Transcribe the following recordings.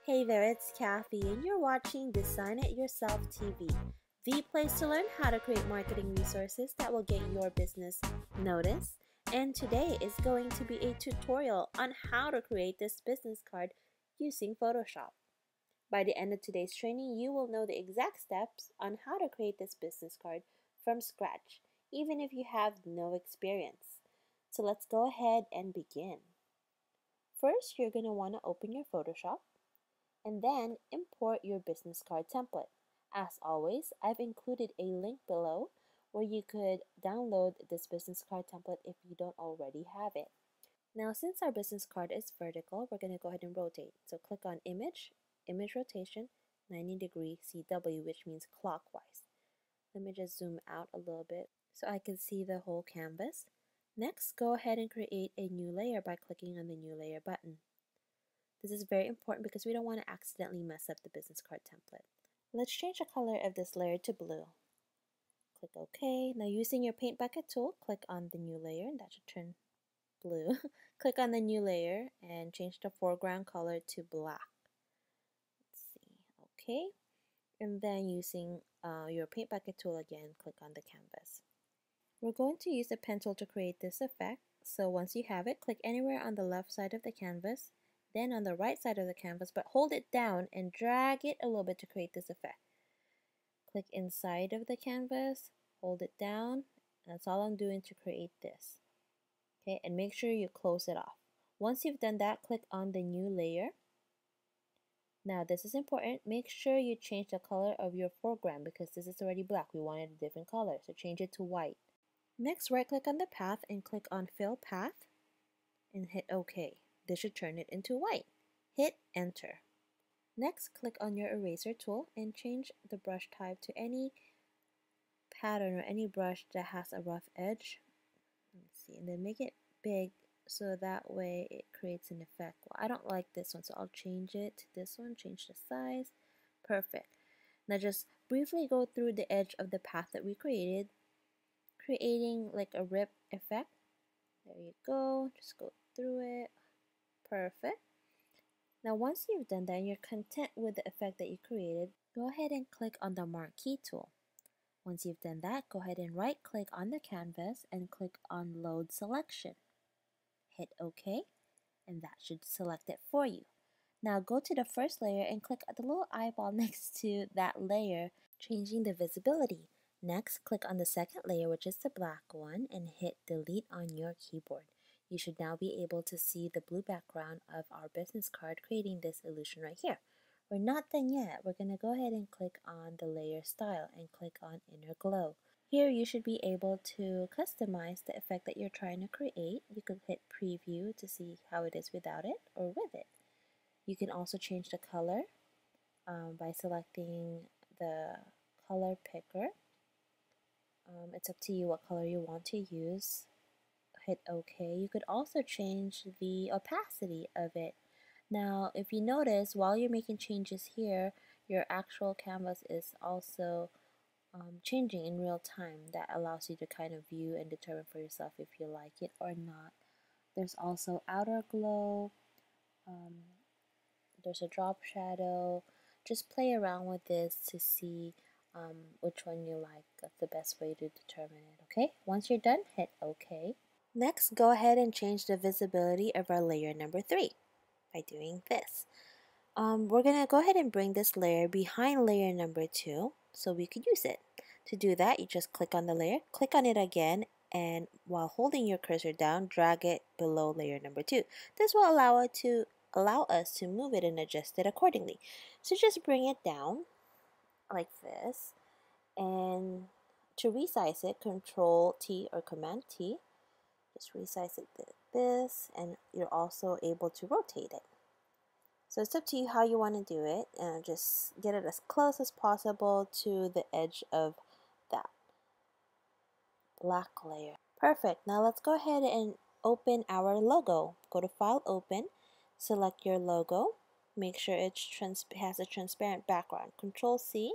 Hey there, it's Kathy, and you're watching Design It Yourself TV, the place to learn how to create marketing resources that will get your business noticed. And today is going to be a tutorial on how to create this business card using Photoshop. By the end of today's training, you will know the exact steps on how to create this business card from scratch, even if you have no experience. So let's go ahead and begin. First, you're going to want to open your Photoshop and then import your business card template. As always, I've included a link below where you could download this business card template if you don't already have it. Now, since our business card is vertical, we're going to go ahead and rotate. So click on Image, Image Rotation, 90-degree CW, which means clockwise. Let me just zoom out a little bit so I can see the whole canvas. Next, go ahead and create a new layer by clicking on the New Layer button. This is very important because we don't want to accidentally mess up the business card template. Let's change the color of this layer to blue. Click OK. Now using your paint bucket tool, click on the new layer and that should turn blue. Click on the new layer and change the foreground color to black. Let's see. OK. And then using your paint bucket tool again, click on the canvas. We're going to use the pen tool to create this effect. So once you have it, click anywhere on the left side of the canvas, then on the right side of the canvas, but hold it down and drag it a little bit to create this effect. Click inside of the canvas, hold it down, and that's all I'm doing to create this. Okay, and make sure you close it off. Once you've done that, click on the new layer. Now this is important, make sure you change the color of your foreground because this is already black. We wanted a different color, so change it to white. Next, right click on the path and click on Fill Path and hit OK. This should turn it into white. Hit Enter. Next, click on your eraser tool and change the brush type to any pattern or any brush that has a rough edge. Let's see, and then make it big so that way it creates an effect. Well, I don't like this one, so I'll change it to this one, change the size. Perfect. Now just briefly go through the edge of the path that we created, creating like a rip effect. There you go, just go through it. Perfect. Now once you've done that and you're content with the effect that you created, go ahead and click on the Marquee tool. Once you've done that, go ahead and right click on the canvas and click on Load Selection. Hit OK, and that should select it for you. Now go to the first layer and click the little eyeball next to that layer, changing the visibility. Next, click on the second layer, which is the black one, and hit Delete on your keyboard. You should now be able to see the blue background of our business card, creating this illusion right here. We're not done yet. We're going to go ahead and click on the layer style and click on Inner Glow. Here you should be able to customize the effect that you're trying to create. You could hit preview to see how it is without it or with it. You can also change the color by selecting the color picker. It's up to you what color you want to use. Hit OK. You could also change the opacity of it. Now, if you notice, while you're making changes here, your actual canvas is also changing in real time. That allows you to kind of view and determine for yourself if you like it or not. There's also outer glow. There's a drop shadow. Just play around with this to see which one you like. That's the best way to determine it, okay? Once you're done, hit OK. Next, go ahead and change the visibility of our layer number 3 by doing this. We're going to go ahead and bring this layer behind layer number 2 so we could use it. To do that, you just click on the layer, click on it again, and while holding your cursor down, drag it below layer number 2. This will allow us to move it and adjust it accordingly. So just bring it down like this, and to resize it, Control T or Command T. Just resize it like this, and you're also able to rotate it. So it's up to you how you want to do it, and just get it as close as possible to the edge of that black layer. Perfect. Now let's go ahead and open our logo. Go to File, Open, select your logo. Make sure it has a transparent background. Control C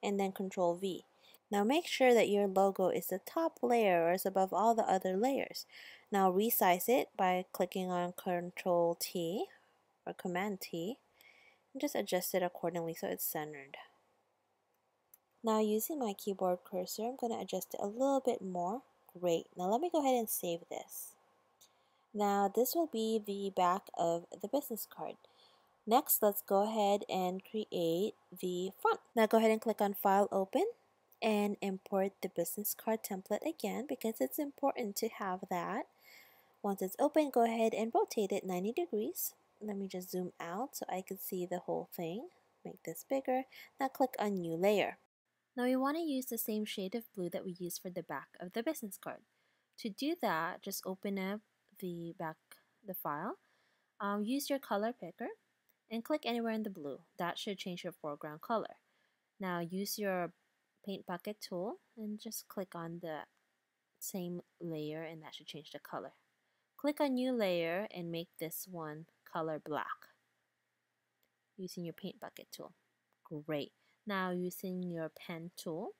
and then Control V. Now make sure that your logo is the top layer or is above all the other layers. Now resize it by clicking on Control T or Command T, and just adjust it accordingly so it's centered. Now using my keyboard cursor, I'm going to adjust it a little bit more. Great. Now let me go ahead and save this. Now this will be the back of the business card. Next, let's go ahead and create the front. Now go ahead and click on File, Open, and import the business card template again because it's important to have that. Once it's open, go ahead and rotate it 90 degrees. Let me just zoom out so I can see the whole thing. Make this bigger. Now click on New Layer. Now we want to use the same shade of blue that we used for the back of the business card. To do that, just open up the file. Use your color picker and click anywhere in the blue. That should change your foreground color. Now use your paint bucket tool and just click on the same layer and that should change the color. Click on New Layer and make this one color black using your paint bucket tool. Great. Now using your pen tool,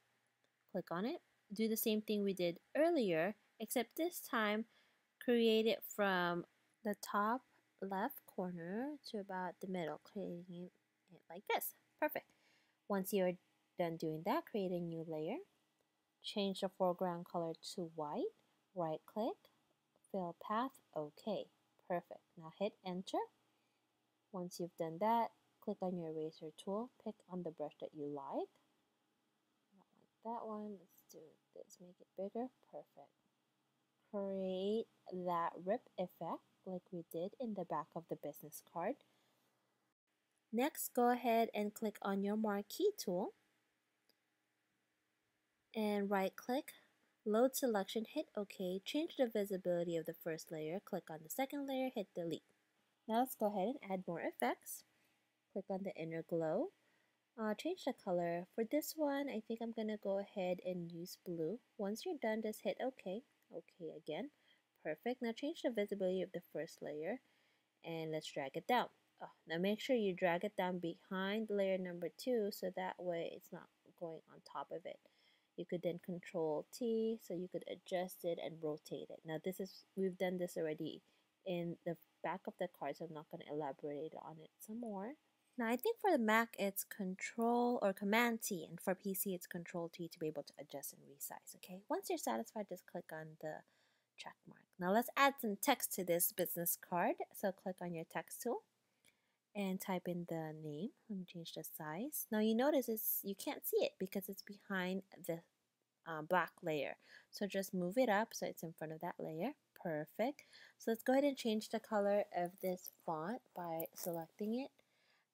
click on it. Do the same thing we did earlier, except this time create it from the top left corner to about the middle, creating it like this. Perfect. Once you're done doing that, create a new layer. Change the foreground color to white. Right click, fill path, OK. Perfect. Now hit enter. Once you've done that, click on your eraser tool, pick on the brush that you like. Not like that one. Let's do this, make it bigger. Perfect. Create that rip effect like we did in the back of the business card. Next, go ahead and click on your Marquee tool and right click, load selection, hit OK, change the visibility of the first layer, click on the second layer, hit delete. Now let's go ahead and add more effects. Click on the inner glow. Change the color. For this one, I think I'm going to go ahead and use blue. Once you're done, just hit OK. OK again. Perfect. Now change the visibility of the first layer and let's drag it down. Now make sure you drag it down behind layer number 2 so that way it's not going on top of it. You could then control T so you could adjust it and rotate it. Now we've done this already in the back of the card, so I'm not going to elaborate on it some more. Now I think for the Mac it's Control or Command T, and for PC it's Control T to be able to adjust and resize. Okay, once you're satisfied, just click on the check mark. Now let's add some text to this business card. So click on your text tool and type in the name. Let me change the size. Now you notice you can't see it because it's behind the black layer. So just move it up so it's in front of that layer. Perfect. So let's go ahead and change the color of this font by selecting it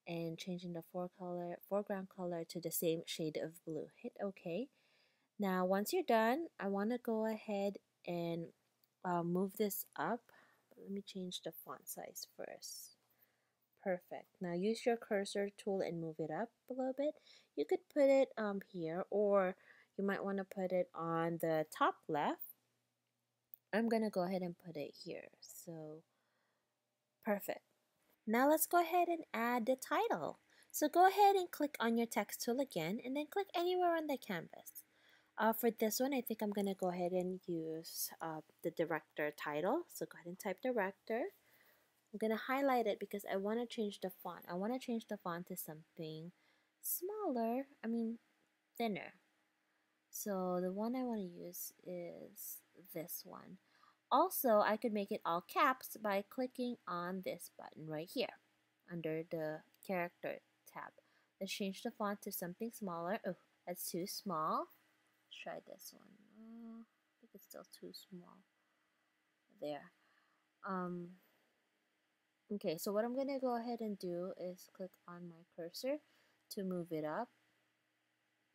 and changing the foreground color to the same shade of blue. Hit OK. Now once you're done, I want to go ahead and move this up. Let me change the font size first. Perfect. Now use your cursor tool and move it up a little bit. You could put it here, or you might want to put it on the top left. I'm going to go ahead and put it here. So perfect. Now let's go ahead and add the title. So go ahead and click on your text tool again and then click anywhere on the canvas. For this one, I think I'm going to go ahead and use the director title. So go ahead and type director. I'm going to highlight it because I want to change the font. I want to change the font to something smaller, thinner. So the one I want to use is this one. Also, I could make it all caps by clicking on this button right here under the character tab. Let's change the font to something smaller. Oh, that's too small. Let's try this one. I think it's still too small. There. Okay, so what I'm going to go ahead and do is click on my cursor to move it up.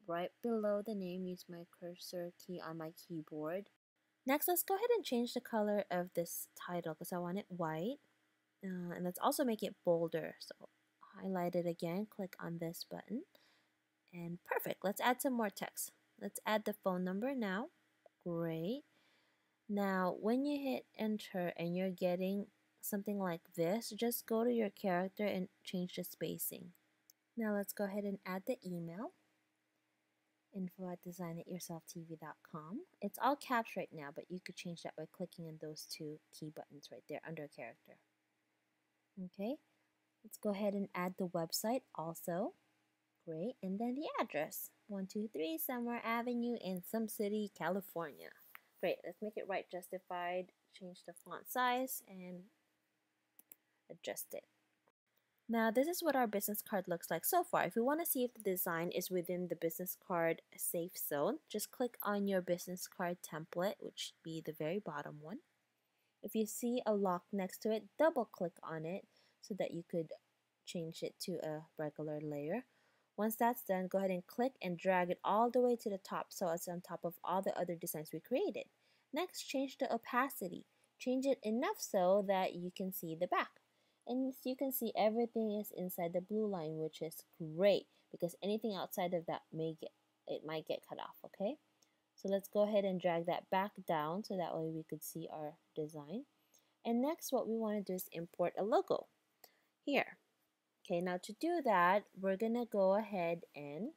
Right below the name, use my cursor key on my keyboard. Next, let's go ahead and change the color of this title because I want it white. And let's also make it bolder. So highlight it again, click on this button. And perfect. Let's add some more text. Let's add the phone number now. Great. Now, when you hit enter and you're getting something like this, just go to your character and change the spacing. Now let's go ahead and add the email. info@designityourselftv.com. It's all caps right now, but you could change that by clicking on those two key buttons right there under character. Okay, Let's go ahead and add the website also. Great. And then the address, 123 Summer Avenue in Some City, California. Great. Let's make it right justified. Change the font size and adjust it. Now this is what our business card looks like so far. If you want to see if the design is within the business card safe zone, just click on your business card template, which should be the very bottom one. If you see a lock next to it, double click on it so that you could change it to a regular layer. Once that's done, go ahead and click and drag it all the way to the top so it's on top of all the other designs we created. Next, change the opacity. Change it enough so that you can see the back. And as you can see, everything is inside the blue line, which is great because anything outside of that might get cut off, okay? So let's go ahead and drag that back down so that way we could see our design. And next, what we want to do is import a logo here. Okay, now to do that, we're gonna go ahead and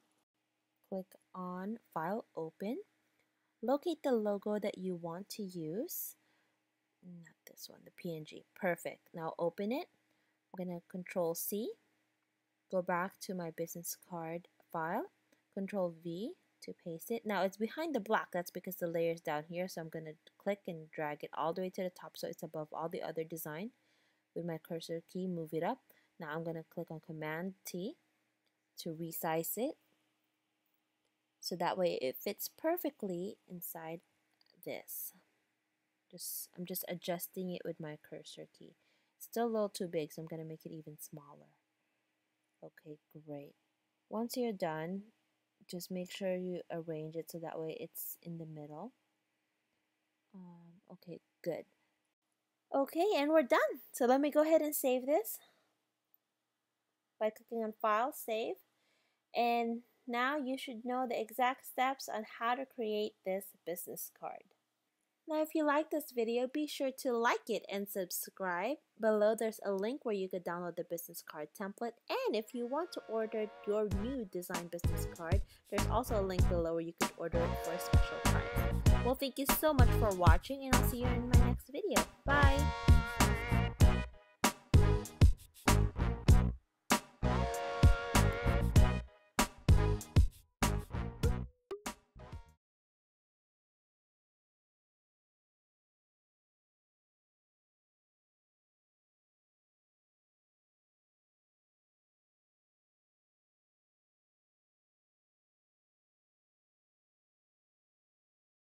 click on File, Open. Locate the logo that you want to use. Not this one, the PNG. Perfect. Now open it. I'm gonna Control C. Go back to my business card file. Control V to paste it. Now it's behind the black. That's because the layer is down here. So I'm gonna click and drag it all the way to the top so it's above all the other design. With my cursor key, move it up. Now I'm going to click on Command T to resize it so that way it fits perfectly inside this. I'm just adjusting it with my cursor key. It's still a little too big, so I'm going to make it even smaller. Okay, great. Once you're done, just make sure you arrange it so that way it's in the middle. Okay, good. Okay, and we're done. So let me go ahead and save this by clicking on File, Save. And now you should know the exact steps on how to create this business card. Now if you like this video, be sure to like it and subscribe. Below there's a link where you could download the business card template. And if you want to order your new design business card, there's also a link below where you could order it for a special price. Well, thank you so much for watching and I'll see you in my next video. Bye!